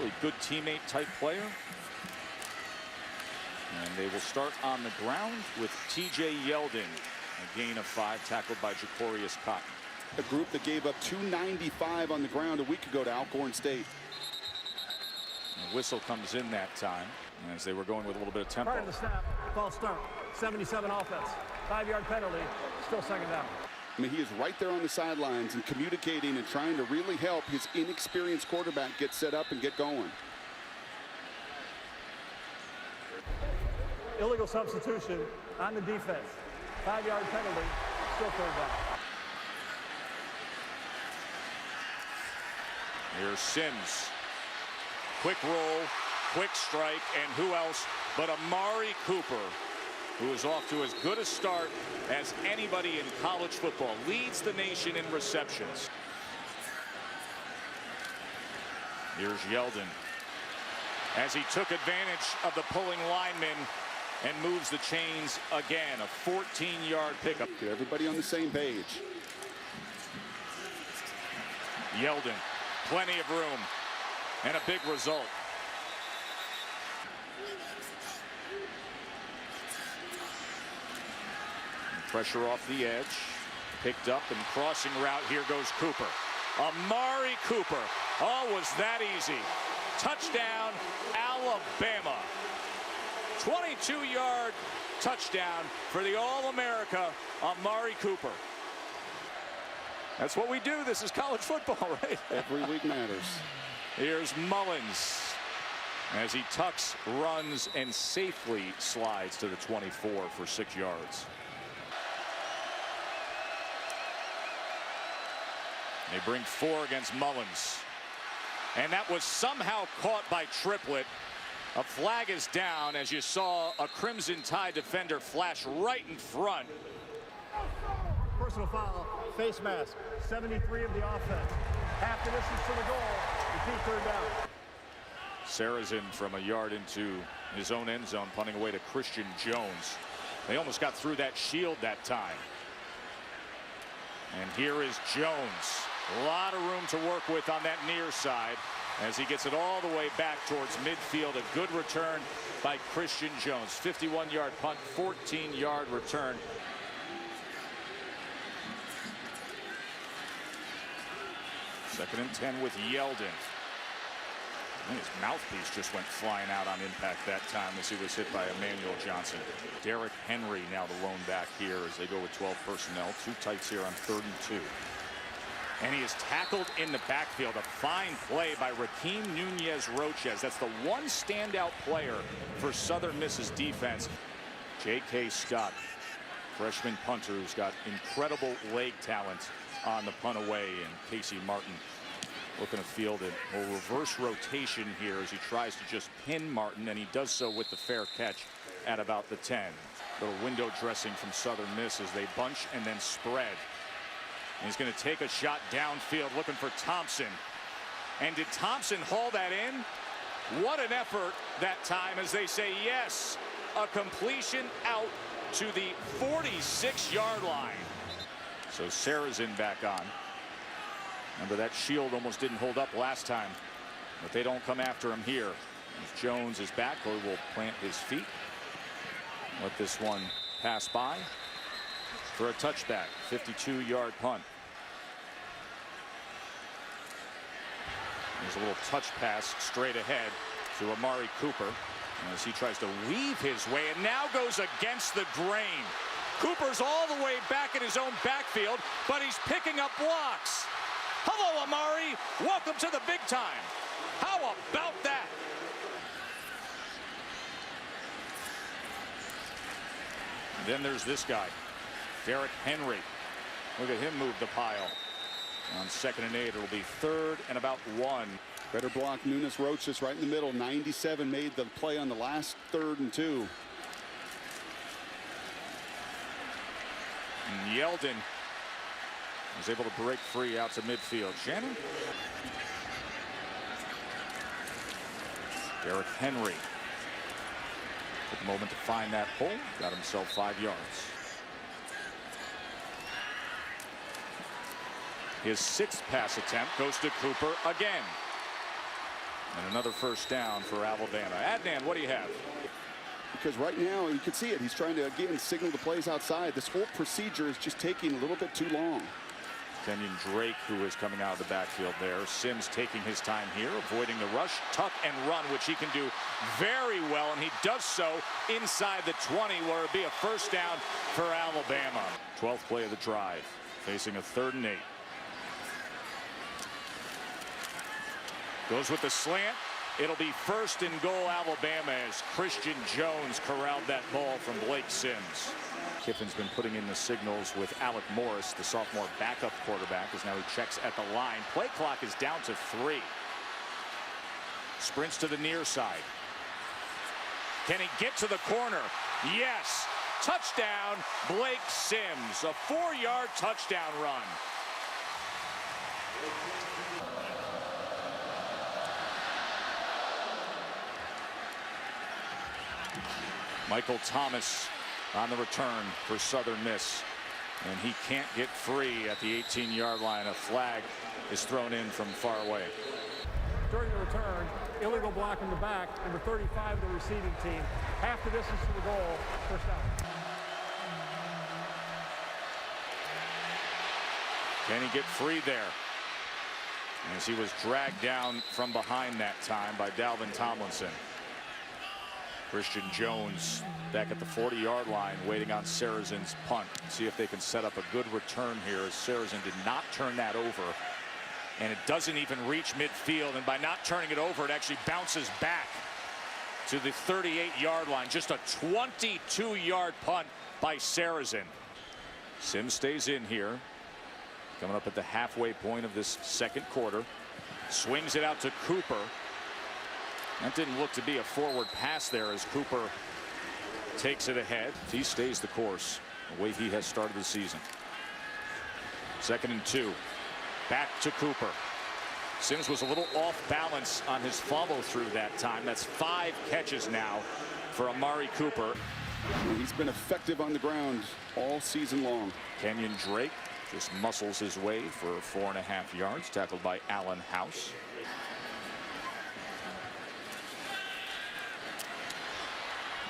really good teammate type player. And they will start on the ground with T.J. Yeldon. A gain of 5, tackled by Jacorius Cotton. A group that gave up 295 on the ground a week ago to Alcorn State. The whistle comes in that time as they were going with a little bit of tempo. Prior to the snap, false start, 77 offense, 5-yard penalty, still second down. I mean, he is right there on the sidelines and communicating and trying to really help his inexperienced quarterback get set up and get going. Illegal substitution on the defense, 5-yard penalty, still third down. Here's Sims. Quick roll, quick strike, and who else but Amari Cooper, who is off to as good a start as anybody in college football. Leads the nation in receptions. Here's Yeldon as he took advantage of the pulling lineman and moves the chains again. A 14-yard pickup. Get everybody on the same page. Yeldon, plenty of room and a big result. Pressure off the edge, picked up and crossing route. Here goes Cooper. Amari Cooper. Oh, was that easy? Touchdown, Alabama. 22-yard touchdown for the All-America, Amari Cooper. That's what we do. This is college football, right? Every week matters. Here's Mullins as he tucks, runs, and safely slides to the 24 for 6 yards. They bring 4 against Mullins. And that was somehow caught by Triplett. A flag is down as you saw a Crimson Tide defender flash right in front. Personal foul, face mask, 73 of the offense. Half the distance to the goal, repeat third down. Sarrazin from a yard into his own end zone, punting away to Christian Jones. They almost got through that shield that time. And here is Jones. A lot of room to work with on that near side as he gets it all the way back towards midfield. A good return by Christian Jones. 51-yard punt, 14-yard return. Second and 10 with Yeldon. I think his mouthpiece just went flying out on impact that time as he was hit by Emmanuel Johnson. Derrick Henry now the lone back here as they go with 12 personnel. 2 tights here on 3rd and 2. And he is tackled in the backfield. A fine play by Raheem Nunez-Roches. That's the one standout player for Southern Miss's defense. J.K. Scott, freshman punter who's got incredible leg talent on the punt away. And Casey Martin looking to field it. A reverse rotation here as he tries to just pin Martin, and he does so with the fair catch at about the 10. Little window dressing from Southern Miss as they bunch and then spread. And he's going to take a shot downfield looking for Thompson. And did Thompson haul that in? What an effort that time as they say yes. A completion out to the 46-yard line. So Sarrazin back on. Remember, that shield almost didn't hold up last time, but they don't come after him here. As Jones is back, or will plant his feet. Let this one pass by for a touchback. 52-yard punt. There's a little touch pass straight ahead to Amari Cooper as he tries to weave his way and now goes against the grain. Cooper's all the way back in his own backfield, but he's picking up blocks. Hello, Amari. Welcome to the big time. How about that? And then there's this guy, Derrick Henry. Look at him move the pile. On 2nd and 8, it'll be 3rd and about 1. Better block. Nunez-Roches right in the middle. 97 made the play on the last 3rd and 2. And Yeldon was able to break free out to midfield. Shannon. Derrick Henry took a moment to find that hole. Got himself 5 yards. His 6th pass attempt goes to Cooper again. And another first down for Alabama. Adnan, what do you have? Because right now, you can see it. He's trying to, again, signal the plays outside. This whole procedure is just taking a little bit too long. Kenyon Drake, who is coming out of the backfield there. Sims taking his time here, avoiding the rush, tuck and run, which he can do very well, and he does so inside the 20, where it'll be a first down for Alabama. 12th play of the drive, facing a 3rd and 8. Goes with the slant. It'll be 1st and goal Alabama as Christian Jones corralled that ball from Blake Sims. Kiffin's been putting in the signals with Alec Morris, the sophomore backup quarterback, as now he checks at the line. Play clock is down to 3. Sprints to the near side. Can he get to the corner? Yes. Touchdown, Blake Sims. A 4-yard touchdown run. Michael Thomas on the return for Southern Miss, and he can't get free at the 18-yard line. A flag is thrown in from far away. During the return, illegal block in the back, number 35 of the receiving team. Half the distance to the goal, first down. Can he get free there? As he was dragged down from behind that time by Dalvin Tomlinson. Christian Jones back at the 40-yard line waiting on Sarazen's punt. See if they can set up a good return here, as Sarazen did not turn that over. And it doesn't even reach midfield, and by not turning it over, it actually bounces back to the 38-yard line. Just a 22-yard punt by Sarazen. Sims stays in here. Coming up at the halfway point of this 2nd quarter. Swings it out to Cooper. That didn't look to be a forward pass there, as Cooper takes it ahead. He stays the course the way he has started the season. 2nd and 2. Back to Cooper. Sims was a little off balance on his follow through that time. That's 5 catches now for Amari Cooper. He's been effective on the ground all season long. Kenyon Drake just muscles his way for 4.5 yards, tackled by Allen House.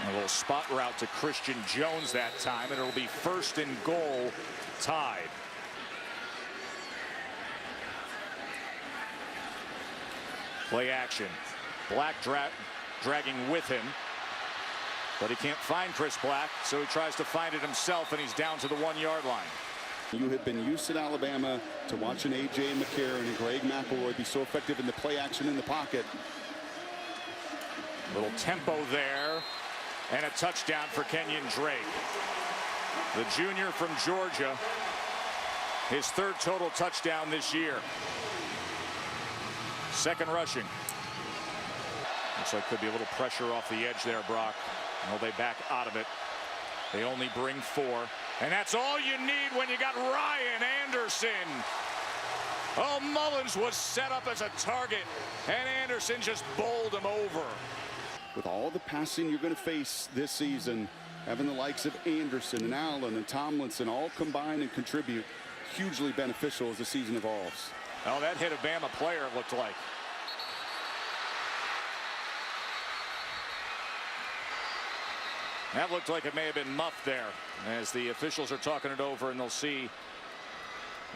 A little spot route to Christian Jones that time, and it'll be 1st and goal, tied. Play action. Black dragging with him, but he can't find Chris Black, so he tries to find it himself, and he's down to the 1-yard line. You have been used at Alabama to watching A.J. McCarron and Greg McElroy be so effective in the play action in the pocket. Little tempo there. And a touchdown for Kenyon Drake. The junior from Georgia. His 3rd total touchdown this year. 2nd rushing. Looks like could be a little pressure off the edge there, Brock. Well, they back out of it. They only bring 4. And that's all you need when you got Ryan Anderson. Oh, Mullins was set up as a target, and Anderson just bowled him over. With all the passing you're going to face this season, having the likes of Anderson and Allen and Tomlinson all combine and contribute, hugely beneficial as the season evolves. Oh, that hit a Bama player, it looked like. That looked like it may have been muffed there, as the officials are talking it over, and they'll see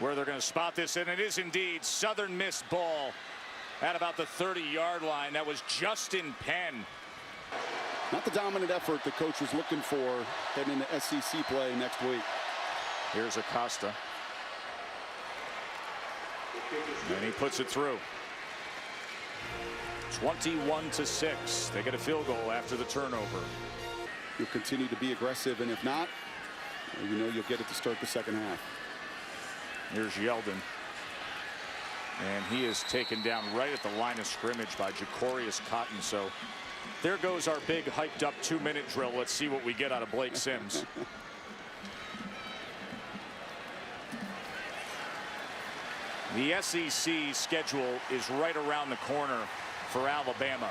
where they're going to spot this. And it is indeed Southern Miss ball at about the 30-yard line. That was Justin Penn. Not the dominant effort the coach was looking for heading into SEC play next week. Here's Acosta. And he puts it through. 21-6. They get a field goal after the turnover. You'll continue to be aggressive, and if not, you know you'll get it to start the 2nd half. Here's Yeldon. And he is taken down right at the line of scrimmage by Jacorius Cotton. So there goes our big hyped up 2-minute drill. Let's see what we get out of Blake Sims. The SEC schedule is right around the corner for Alabama.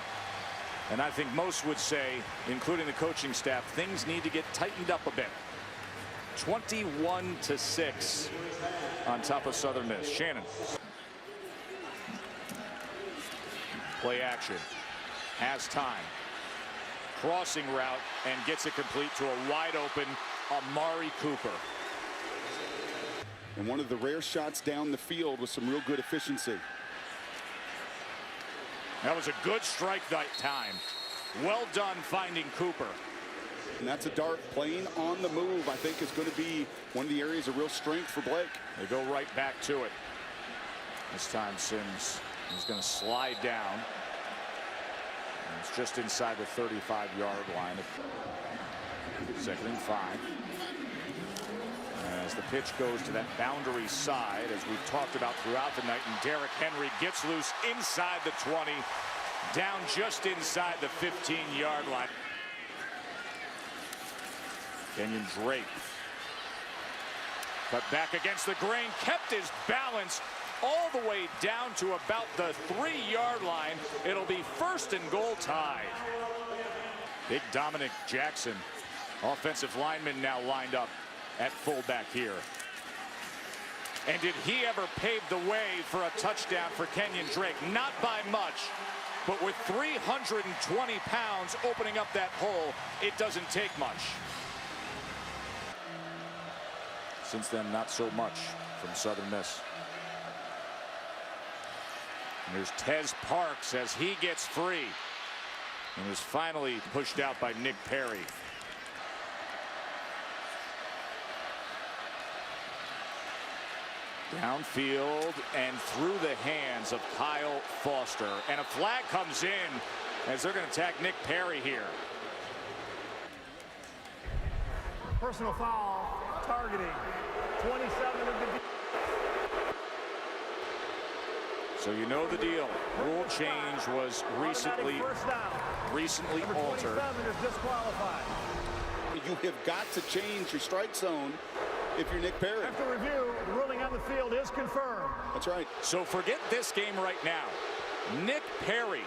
And I think most would say, including the coaching staff, things need to get tightened up a bit. 21-6 on top of Southern Miss. Shannon. Play action. Has time. Crossing route and gets it complete to a wide open Amari Cooper. And one of the rare shots down the field with some real good efficiency. That was a good strike that time. Well done finding Cooper. And that's a dart playing on the move. I think is going to be one of the areas of real strength for Blake. They go right back to it. This time Sims is going to slide down. And it's just inside the 35-yard line. 2nd and 5. As the pitch goes to that boundary side, as we've talked about throughout the night, and Derrick Henry gets loose inside the 20, down just inside the 15-yard line. Kenyon Drake cut back against the grain, kept his balance all the way down to about the 3-yard line. It'll be 1st and goal tied. Big Dominic Jackson, offensive lineman, now lined up at fullback here. And did he ever pave the way for a touchdown for Kenyon Drake? Not by much, but with 320 pounds opening up that hole, it doesn't take much. Since then, not so much from Southern Miss. And there's Tez Parks as he gets free and is finally pushed out by Nick Perry. Downfield and through the hands of Kyle Foster. And a flag comes in as they're going to attack Nick Perry here. Personal foul, targeting. 27 of the... So you know the deal. Rule change was recently altered. 27 is disqualified. You have got to change your strike zone if you're Nick Perry. After review, the ruling on the field is confirmed. That's right. So forget this game right now. Nick Perry,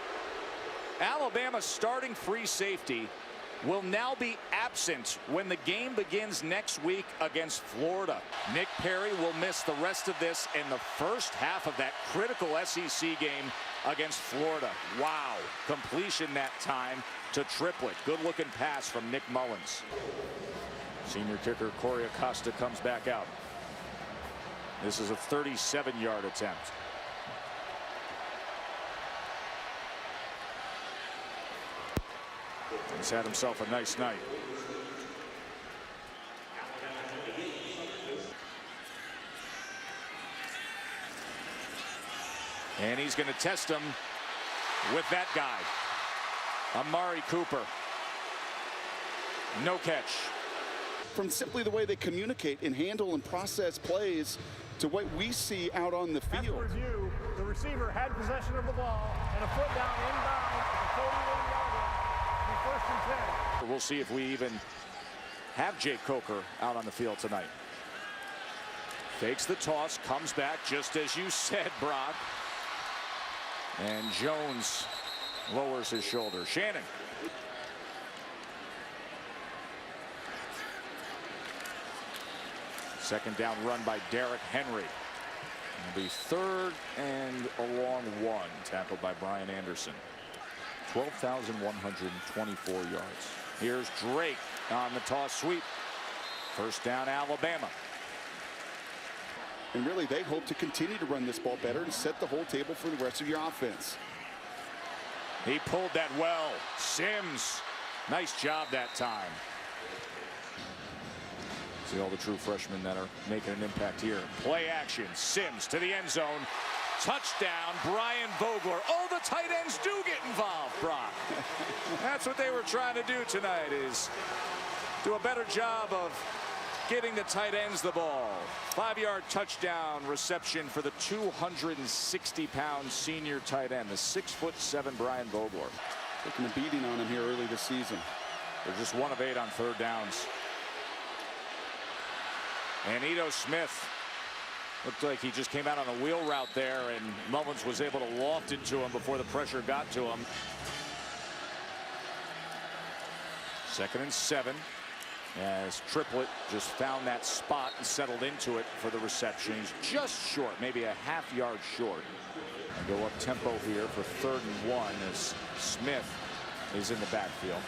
Alabama's starting free safety, will now be absent when the game begins next week against Florida. Nick Perry will miss the rest of this in the first half of that critical SEC game against Florida. Wow. Completion that time to Triplett. Good looking pass from Nick Mullins. Senior kicker Corey Acosta comes back out. This is a 37-yard attempt. He's had himself a nice night. And he's going to test him with that guy, Amari Cooper. No catch. From simply the way they communicate and handle and process plays to what we see out on the field. After review, the receiver had possession of the ball and a foot down inbound at the 41-yard line. 1st and 10. We'll see if we even have Jake Coker out on the field tonight. Fakes the toss, comes back just as you said, Brock. And Jones lowers his shoulder. Shannon. Second down run by Derrick Henry. It'll be 3rd and a long 1, tackled by Brian Anderson. 12,124 yards. Here's Drake on the toss sweep. 1st down, Alabama. And really, they hope to continue to run this ball better and set the whole table for the rest of your offense. He pulled that well. Sims, nice job that time. See all the true freshmen that are making an impact here. Play action, Sims to the end zone. Touchdown, Brian Vogler. Oh, the tight ends do get involved, Brock. That's what they were trying to do tonight, is do a better job of getting the tight ends the ball. 5-yard touchdown reception for the 260-pound senior tight end, the 6'7" Brian Vogler. Taking a beating on him here early this season. They're just 1 of 8 on 3rd downs. And Ito Smith looked like he just came out on a wheel route there, and Mullins was able to loft it to him before the pressure got to him. 2nd and 7 as Triplett just found that spot and settled into it for the reception. He's just short, maybe a half yard short. And go up tempo here for 3rd and 1 as Smith is in the backfield.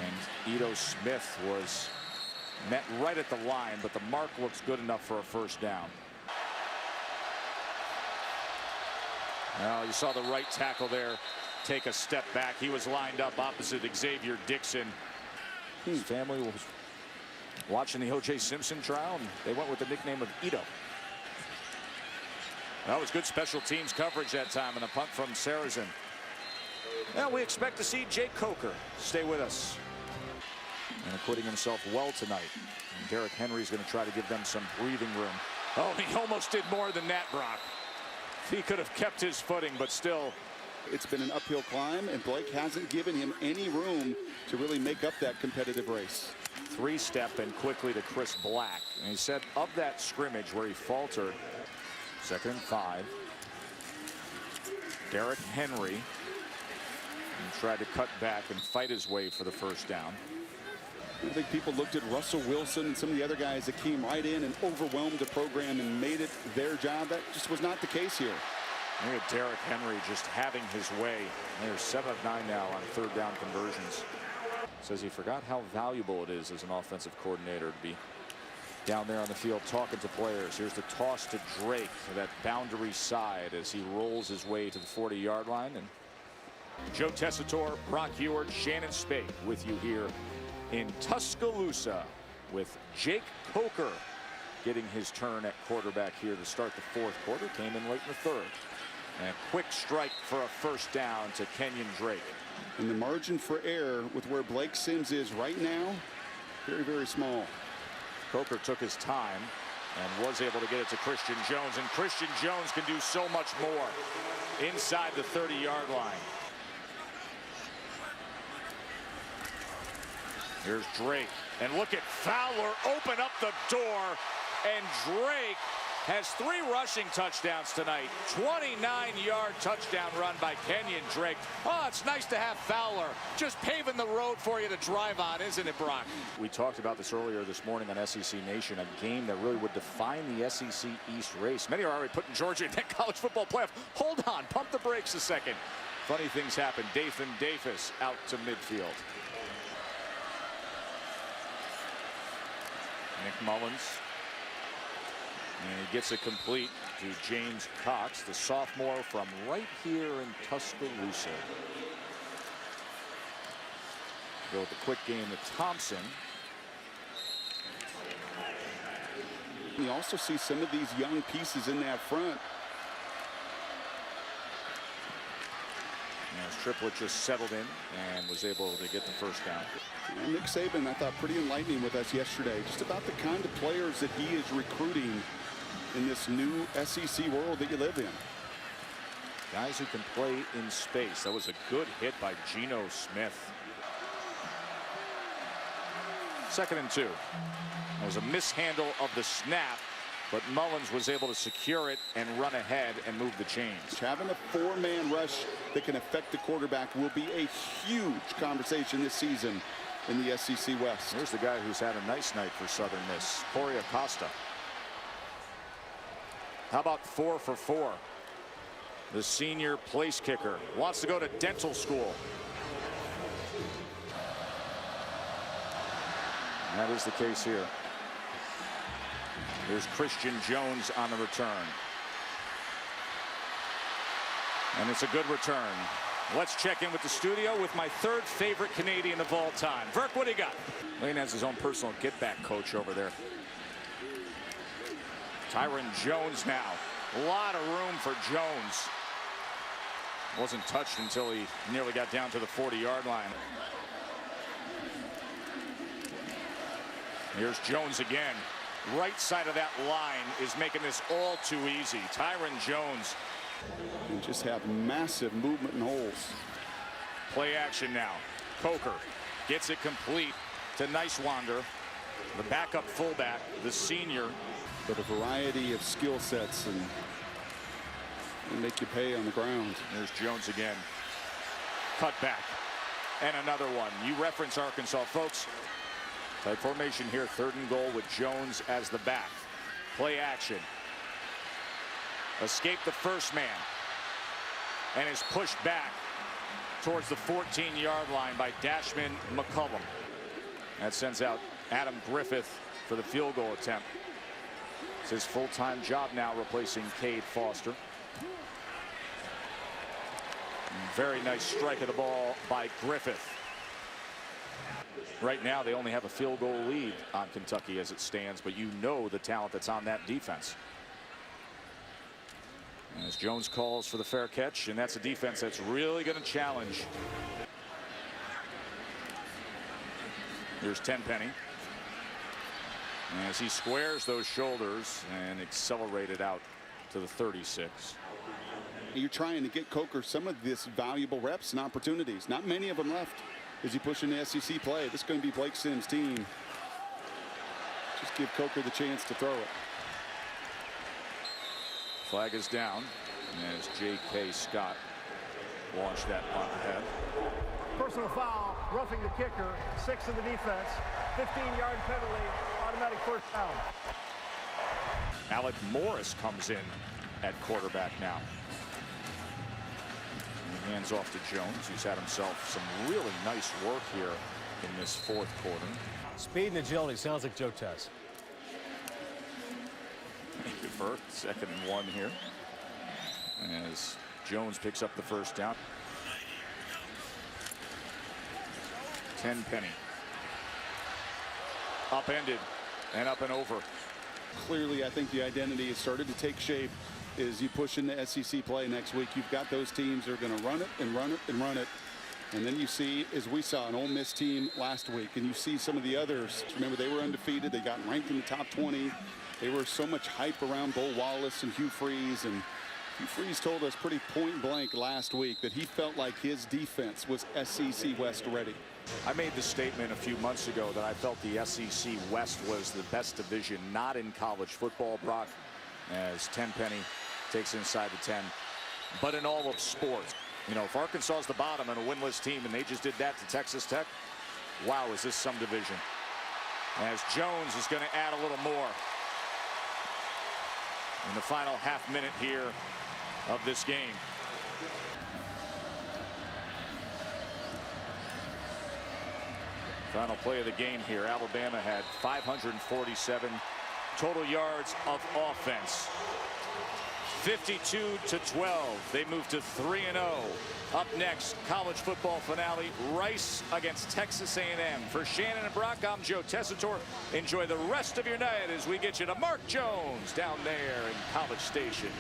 And Ito Smith was met right at the line, but the mark looks good enough for a 1st down. Well, you saw the right tackle there take a step back. He was lined up opposite Xavier Dixon. His family was watching the O.J. Simpson trial, and they went with the nickname of Ito. That was good special teams coverage that time, and a punt from Saracen. Now we expect to see Jake Coker stay with us. And acquitting himself well tonight. And Derrick Henry's going to try to give them some breathing room. Oh, he almost did more than that, Brock. He could have kept his footing, but still. It's been an uphill climb, and Blake hasn't given him any room to really make up that competitive race. 3-step and quickly to Chris Black. And he said of that scrimmage where he faltered, 2nd and 5. Derrick Henry tried to cut back and fight his way for the 1st down. I think people looked at Russell Wilson and some of the other guys that came right in and overwhelmed the program and made it their job. That just was not the case here. Look at Derrick Henry just having his way. They're 7 of 9 now on 3rd down conversions. Says he forgot how valuable it is as an offensive coordinator to be down there on the field talking to players. Here's the toss to Drake to that boundary side as he rolls his way to the 40-yard line. And Joe Tessitore, Brock Ewart, Shannon Spade with you here in Tuscaloosa with Jake Coker getting his turn at quarterback here to start the 4th quarter. Came in late in the 3rd. And a quick strike for a 1st down to Kenyon Drake. And the margin for error with where Blake Sims is right now, very, very small. Coker took his time and was able to get it to Christian Jones. And Christian Jones can do so much more inside the 30-yard line. Here's Drake. And look at Fowler open up the door. And Drake has 3 rushing touchdowns tonight. 29-yard touchdown run by Kenyon Drake. Oh, it's nice to have Fowler just paving the road for you to drive on, isn't it, Brock? We talked about this earlier this morning on SEC Nation, a game that really would define the SEC East race. Many are already putting Georgia in that college football playoff. Hold on, pump the brakes a second. Funny things happen. Dathan Davis out to midfield. Nick Mullins. And he gets it complete to James Cox, the sophomore from right here in Tuscaloosa. Go with the quick game to Thompson. You also see some of these young pieces in that front. As Triplett just settled in and was able to get the 1st down. And Nick Saban, I thought, pretty enlightening with us yesterday. Just about the kind of players that he is recruiting in this new SEC world that you live in. Guys who can play in space. That was a good hit by Geno Smith. 2nd and 2. That was a mishandle of the snap, but Mullins was able to secure it and run ahead and move the chains. Having a 4-man rush that can affect the quarterback will be a huge conversation this season in the SEC West. Here's the guy who's had a nice night for Southern Miss, Corey Acosta. How about 4 for 4? The senior place kicker wants to go to dental school. And that is the case here. There's Christian Jones on the return. And it's a good return. Let's check in with the studio with my 3rd favorite Canadian of all time. Verk, what do you got? Lane has his own personal get-back coach over there. Tyron Jones now. A lot of room for Jones. Wasn't touched until he nearly got down to the 40-yard line. Here's Jones again. Right side of that line is making this all too easy. Tyron Jones. And just have massive movement and holes. Play action now. Coker gets it complete to Nicewander, the backup fullback, the senior. But a variety of skill sets and make you pay on the ground. There's Jones again. Cut back. And another one. You reference Arkansas, folks. Tight formation here. 3rd and goal with Jones as the back. Play action. escaped the first man and is pushed back towards the 14-yard line by Dashman McCullum. That sends out Adam Griffith for the field goal attempt. It's his full-time job now, replacing Cade Foster. Very nice strike of the ball by Griffith. Right now, they only have a field goal lead on Kentucky as it stands, but you know the talent that's on that defense. As Jones calls for the fair catch, and that's a defense that's really going to challenge. Here's Tenpenny. As he squares those shoulders and accelerated out to the 36. You're trying to get Coker some of this valuable reps and opportunities. Not many of them left as he pushes the SEC play. This is going to be Blake Sims' team. Just give Coker the chance to throw it. Flag is down as J.K. Scott launched that punt ahead. Personal foul, roughing the kicker, 6 in the defense, 15-yard penalty, automatic first down. Alec Morris comes in at quarterback now. And hands off to Jones, who's had himself some really nice work here in this fourth quarter. Speed and agility, sounds like Joe Tess. Thank you, Bert. 2nd and 1 here as Jones picks up the first down. Tenpenny upended and up and over. Clearly, I think the identity has started to take shape as you push into SEC play next week. You've got those teams that are going to run it and run it and run it. And then you see, as we saw, an Ole Miss team last week, and you see some of the others. Remember, they were undefeated. They got ranked in the top 20. They were so much hype around Bo Wallace and Hugh Freeze. And Hugh Freeze told us pretty point blank last week that he felt like his defense was SEC West ready. I made the statement a few months ago that I felt the SEC West was the best division, not in college football, Brock, as Tenpenny takes inside the 10, but in all of sports. You know, if Arkansas is the bottom and a winless team and they just did that to Texas Tech, wow, is this some division. As Jones is going to add a little more in the final half minute here of this game. Final play of the game here. Alabama had 547 total yards of offense. 52-12. They move to 3-0. Up next, college football finale. Rice against Texas A&M. For Shannon and Brock, I'm Joe Tessitore. Enjoy the rest of your night as we get you to Mark Jones down there in College Station.